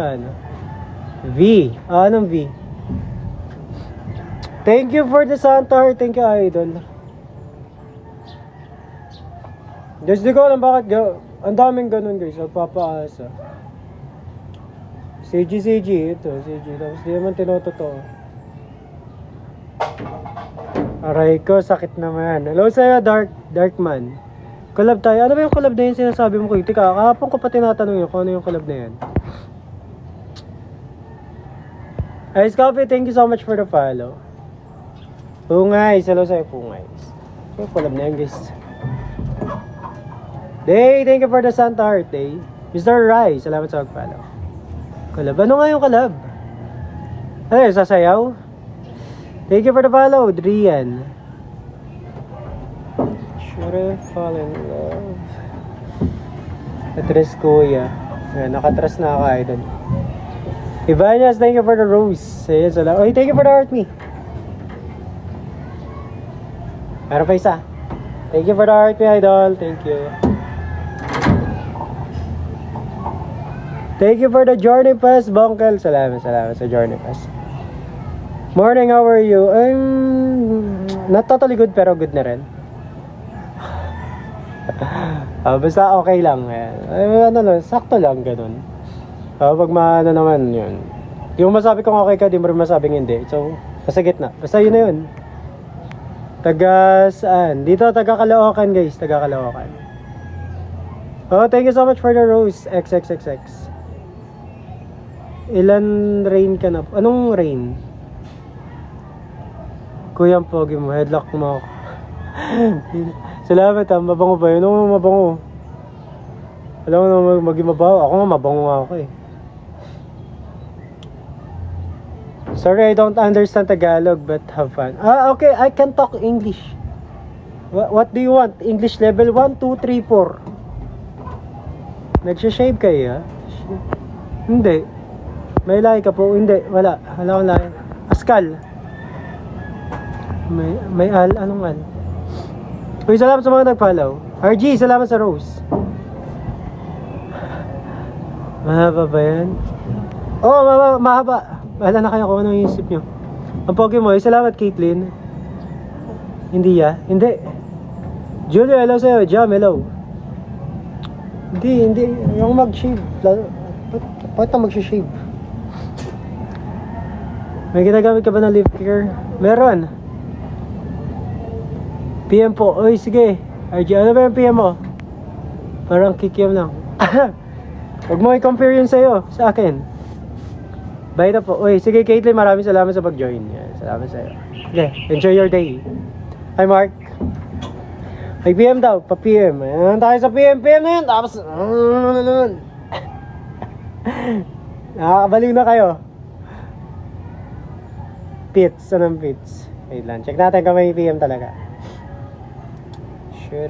Ano? V. Anong V? Thank you for the Santa Heart. Thank you, Idol. Guys, di ko alam bakit ang daming ganun, guys. Papaasa. CG. Ito, CG. Tapos di naman tinototoo. Aray ko, sakit naman. Hello sa'yo, Darkman. Collab tayo. Ano ba yung collab na yun sinasabi mo ko? Tika, kahapon ko pa tinatanong yun kung ano yung collab na yan. Ice Coffee, thank you so much for the follow. Pungays, hello sa'yo, Pungays. So, collab na yan, guys. Day, thank you for the Santa Heart, Day. Mr. Rai, salamat sa mag-follow. Collab, ano nga yung collab? Ay, sasayaw? Thank you for the follow, Drian. Should fall in love. Atras kuya. Ayan, nakatras na ako, Idol. Ibanyas, thank you for the rose. Ayan, salamat. Oy, thank you for the heart me. Meron pa isa. Thank you for the heart me, Idol. Thank you. Thank you for the journey pass, Bongkel. Salamat sa journey pass. Morning, how are you? Not totally good pero good na rin. Basta okay lang. Sakto lang, ganun. Pag maano naman yun. Di mo masabi kung okay ka, di mo rin masabing hindi. So, nasa gitna. Basta yun na yun. Taga saan? Dito, taga Caloocan, guys. Taga Caloocan. Oh, thank you so much for the rose. XXXX. Ilan rain ka na? Anong rain? Kuya, ang pogi mo. Headlock mo ako. Salamat, mabango ba yun? Oo, mabango. Alam mo na maging mabaho. Ako nga, mabango nga ako eh. Sorry, I don't understand Tagalog, but have fun. Okay, I can talk English. What do you want? English level 1, 2, 3, 4. Nagsha-shave kayo, ha? Hindi. May lahi ka po? Hindi, wala. Wala akong lahi. Askal. May anong al? Uy, salamat sa mga nag-follow. RG, salamat sa rose. Mahaba ba yan? Oo, mahaba. Bahala na kayo kung ano yung isip nyo. Ang pogi mo, salamat Caitlyn. Hindi ya? Hindi. Julio, hello sa'yo. Jam, hello. Hindi. Yung mag-shave. Ba't na mag-shave? May ginagamit ka ba ng lip care? Meron. PM po. Uy, sige. RG, ano ba yung PM mo? Parang kikiam lang. Huwag mo i-compare yun sa'yo. Sa akin. Bye na po. Uy, sige Caitlyn, maraming salamat sa pag-join. Yan, salamat sa'yo. Okay, enjoy your day. Hi Mark. May PM daw, pa-PM. Ayan tayo sa PM na yun. Tapos, nakakabaliw na kayo. Pits, anong pits? Wait lang, check natin kung may PM talaga. Sure.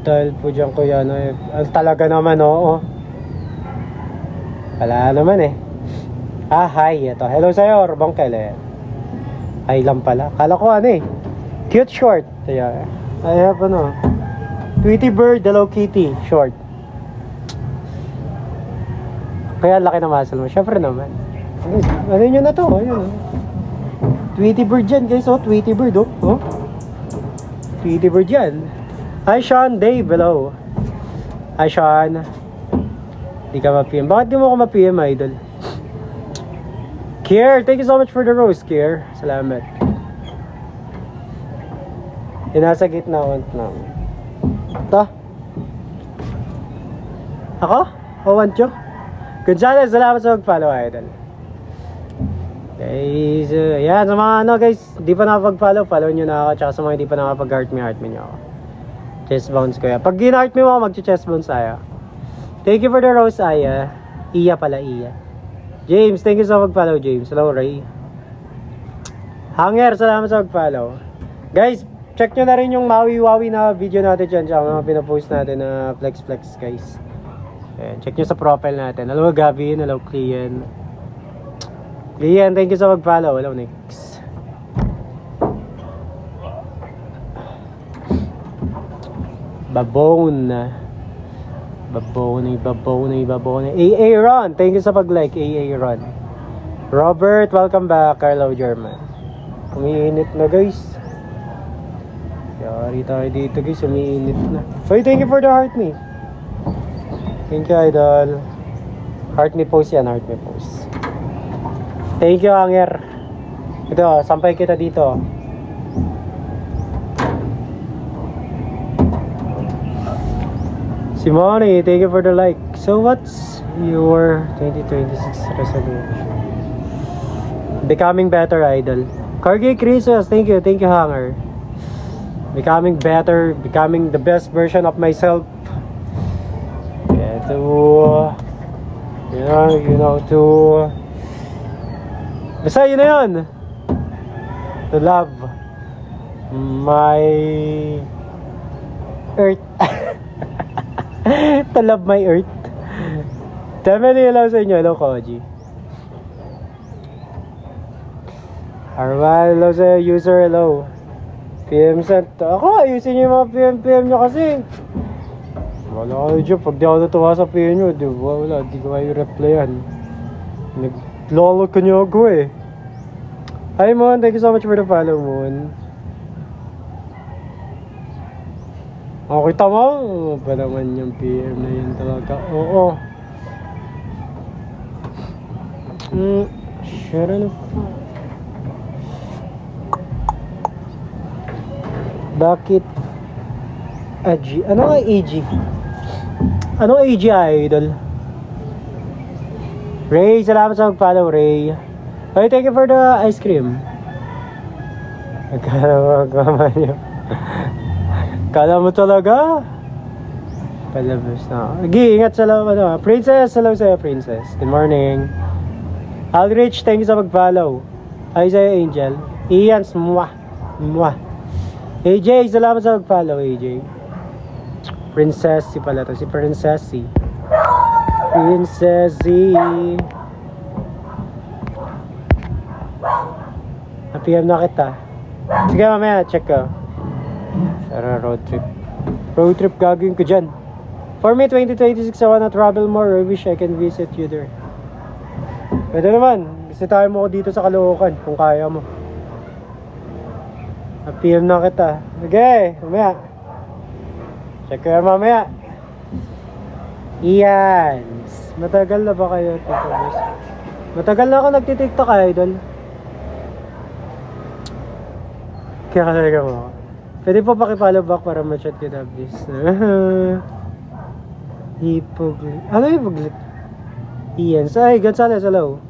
Dahil po dyan kuya, ano, talaga naman, oo. Wala naman eh. Hi, ito. Hello sa'yo, Bongkel eh. Hi lang pala. Kala ko ano eh. Cute short. I have ano. Tweety Bird, Hello Kitty, short. Kaya laki na muscle mo. Syempre naman. Ano nyo na to? Ayun, oh. Tweety Bird yan guys, oh. Tweety Bird, oh. Tweety Bird yan. Hi Sean, Dave, hello. Hi Sean. Di ka ma-PM. Bakit di mo ako ma-PM, Idol? Kier, thank you so much for the rose, Kier. Salamat. Nasa gitna want na. Ito. Ako? O want you? Gonzales, salamat sa mag-follow, Idol. Guys, yan, sa mga ano guys, di pa nakapag-follow, follow nyo na ako. Tsaka sa mga di pa nakapag-heart me nyo ako. Chest bounce ko yan. Pag gina-heart me mo ako, mag-chest bounce tayo. Thank you for the rose, Aya. Iya pala, Iya. James, thank you sa mag-follow, James. Hello, Ray. Hanger, salamat sa mag-follow. Guys, check nyo na rin yung mawi-wawi na video natin dyan. Tsaka mga pinapost natin na flex-flex, guys. Ayan, check nyo sa profile natin. Hello, Gavin. Hello, Clean. Clean, thank you sa mag-follow. Hello, Nix. Babone. AA Ron, thank you sa pag-like. AA Ron. Robert, welcome back. Carlo German. Umiinit na guys. Yari tayo dito guys, umiinit na. So thank you for the heart me. Thank you idol. Heart me post yan, heart me post. Thank you Anger. Ito, sampay kita dito. Simone, thank you for the like. So what's your 2026 resolution? Becoming better, idol. Cargi Crisis, thank you Hanger. Becoming better, becoming the best version of myself. Yeah, to basta yun na yun. To love my earth. To love my earth. Tama na hello sa inyo. Hello, Koji. Arman, hello sa user. Hello. PM sent. Ako, ayusin nyo yung mga PM nyo kasi. Wala kayo dyan. Pag di ako natuwa sa PM nyo, di ba? Wala, di ko kayo replyan. Naglolo ko nyo ako eh. Hi, Moon. Thank you so much for the follow, Moon. Okay, tama. Pa naman yung PM na yun talaga. Oo. Sure enough. Bakit AG? Ano nga AG? Ano AG idol? Ray, salamat sa mag-follow, Ray. Okay, thank you for the ice cream. Nagkala nyo. Kala mo talaga? Palabas na. Sige, ingat sa loob. Princess, hello sa'yo, Princess. Good morning. Aldrich, thank you sa mag-follow. Hi sa'yo, Angel. Ian, mwah. AJ, salamat sa mag-follow, AJ. Princessy pala to. Si Princessy. Na-PM na kita. Sige, mamaya, check ko. Tara, road trip gagawin ko dyan. For me, 2026, I wanna travel more. I wish I can visit you there. Pwede naman. Bisitahin mo ko dito sa Caloocan kung kaya mo. PM na kita. Okay, mamaya. Check ko yan mamaya. Ian. Matagal na ba kayo? Matagal na ako nagtitiktok, idol. Kaya talaga mo. Pwede po pakipollow back para ma-chat kita, please. Hipoglit. Ano hipoglit? Ian. Ay, Gonzales, hello.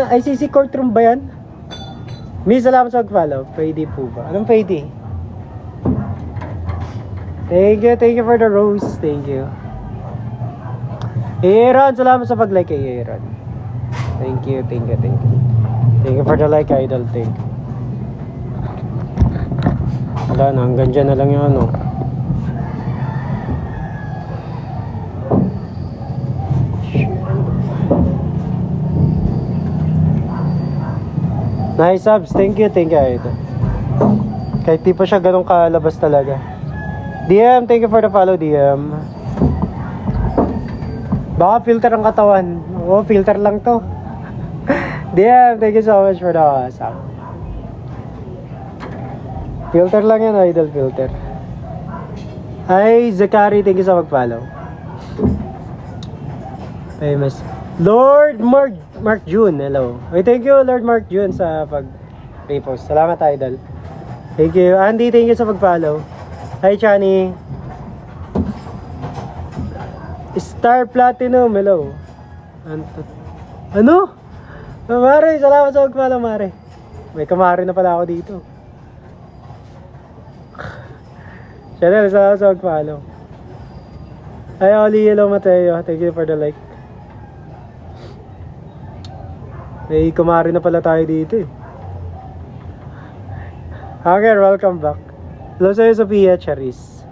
ICC courtroom ba yan? Miss, salamat sa mag-follow. Pwede po ba? Anong pwede? Thank you for the rose. Thank you. Aaron, salamat sa pag-like kay Aaron. Thank you. Thank you for the like, idol. Thank you. Wala na, hanggang dyan na lang yung ano. Nice subs, thank you, idol. Kahit di pa siya ganun kalabas talaga. DM, thank you for the follow, DM. Baka filter ang katawan. Oo, filter lang to. DM, thank you so much for the WhatsApp. Filter lang yan, idol, filter. Hi, Zakari, thank you sa mag-follow. Famous. Lord Mark June, hello. Okay, thank you, Lord Mark June, sa pag-repost. Salamat, idol. Thank you. Andy, thank you sa pag-follow. Hi, Chani. Star Platinum, hello. Ano? Mare, salamat sa pag-follow, Mare. May kamari na pala ako dito. Chanel, salamat sa pag-follow. Hi, Oli, hello, Mateo. Thank you for the like. May kumari na pala tayo dito eh. Hanger, welcome back. Hello sa'yo, Sophia Charis.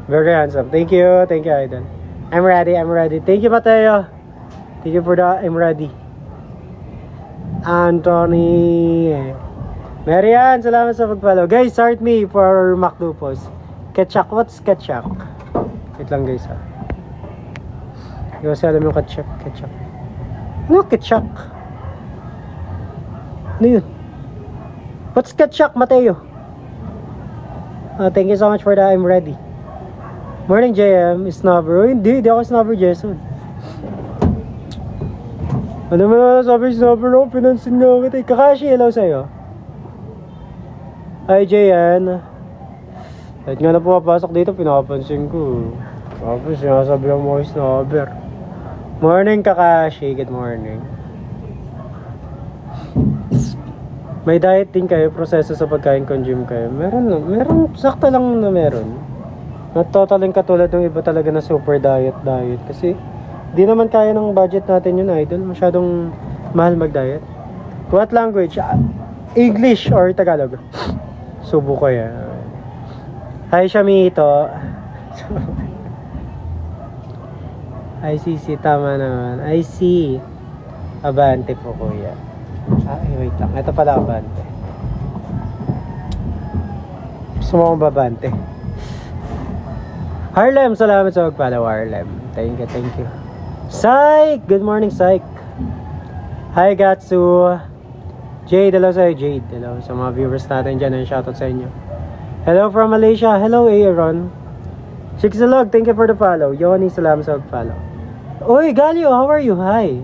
Very handsome. Thank you, idol. I'm ready. Thank you, Mateo. Thank you for the I'm ready. Anthony. Marian, salamat sa pag-follow. Guys, start me for McDo post. Ketchup, what's ketchup? Wait lang guys ha. Hindi ko kasi alam yung ketchup. Ano ketchup? Ano yun? What's ketchup, Mateo? Thank you so much for that. I'm ready. Morning, JM. Snobber. Oh, hindi ako snobber, Jason. Ano mo na sabi snobber? Oh, pinansin nga kita. Kakashi, hello sa'yo. Hi, JN. Kahit nga na pumapasok dito, pinapansin ko. Tapos, sinasabihan mo yung snobber. Morning, Kakashi. Good morning. May diet din kayo, proseso sa pagkain, consume kayo. Meron, sakto lang na meron. Not totaling katulad ng iba talaga na super diet. Kasi, di naman kaya ng budget natin yun, idol. Masyadong mahal mag-diet. What language? English or Tagalog? Subo ko yan. Hi, Shamito. ICC, tama naman. I see. Abante po, kuya. Wait lang. Ito pala, abante. Gusto mo akong babante. Harlem, salamat sa pagpalaw, Harlem. Thank you. Psych! Good morning, Psych. Hi, Gatsu. Jade, hello sa'yo, Jade. Hello sa mga viewers natin dyan. Shoutout sa inyo. Hello from Malaysia. Hello, Aaron. Shiksalog, thank you for the follow. Yoni, salamat sa pag-follow. Oy, Galio, how are you? Hi.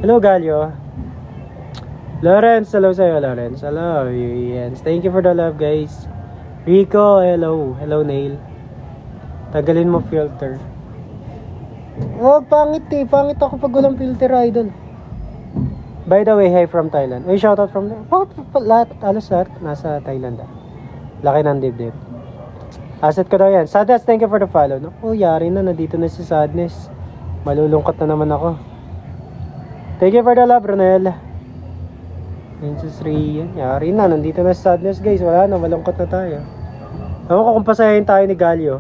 Hello, Galio. Lawrence, hello sa'yo, Lawrence. Hello, Yens. Thank you for the love, guys. Rico, hello. Hello, Nail. Tagalin mo filter. Oh, pangit eh. Pangit ako pag walang filter, idol. By the way, hi from Thailand. Uy, shoutout from there. Alos lahat, nasa Thailand ah. Laki ng dibdib. Asset ko daw yan. Sadness, thank you for the follow. Naku, yari na, nandito na si Sadness. Malulungkot na naman ako. Thank you for the love, Ronel. Princess Rian. Yari na, nandito na si Sadness, guys. Wala na, malungkot na tayo. Ewan ko kung pasayahin tayo ni Galio.